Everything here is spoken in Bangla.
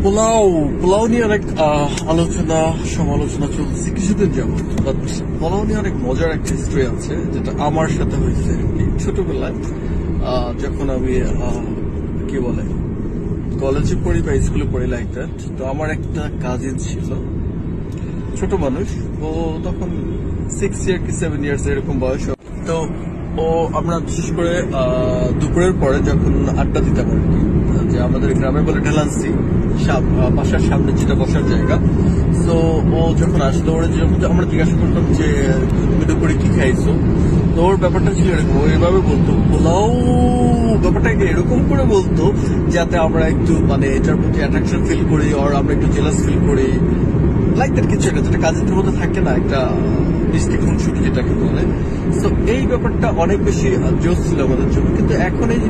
পোলাও পোলাও নিয়ে অনেক আলোচনা সমালোচনা চলছে কিছুদিন যাবত, বাট পোলাও নিয়ে অনেক মজার একটা হিস্ট্রি আছে, যেটা আমার সাথে হয়েছে ছোটবেলায়। যখন আমি কি বলে কলেজে পড়ি বা স্কুলে পড়ি লাইক দ্যাট, তো আমার একটা কাজিন ছিল, ছোট মানুষ, ও তখন 6 ইয়ার কি 7 ইয়ার্স এরকম বয়স। তো ও আমরা বিশেষ করে দুপুরের পরে যখন আড্ডা দিতাম আর কি, যে আমাদের গ্রামে বলে ঢেলান্সি, বাসার সামনে যেটা বসার জায়গা। তো ও যখন আসতো, ওরা যখন আমরা জিজ্ঞাসা করতাম যে তুমি দুপুরে কি খাইছো, তো ওর ব্যাপারটা ছিল এরকম, ও এভাবে বলতো পোলাও, ব্যাপারটাকে এরকম করে বলতো যাতে আমরা একটু মানে এটার প্রতি অ্যাট্রাকশন ফিল করি, আর আমরা একটু জেলাস ফিল করি, লাইক দ্যাট কিছু একটা, যেটা কাজের মধ্যে থাকে না, একটা মিষ্টি খুনসুটি যেটাকে বলে। তো এই ব্যাপারটা অনেক বেশি জোশ ছিল আমাদের জন্য, কিন্তু এখন এই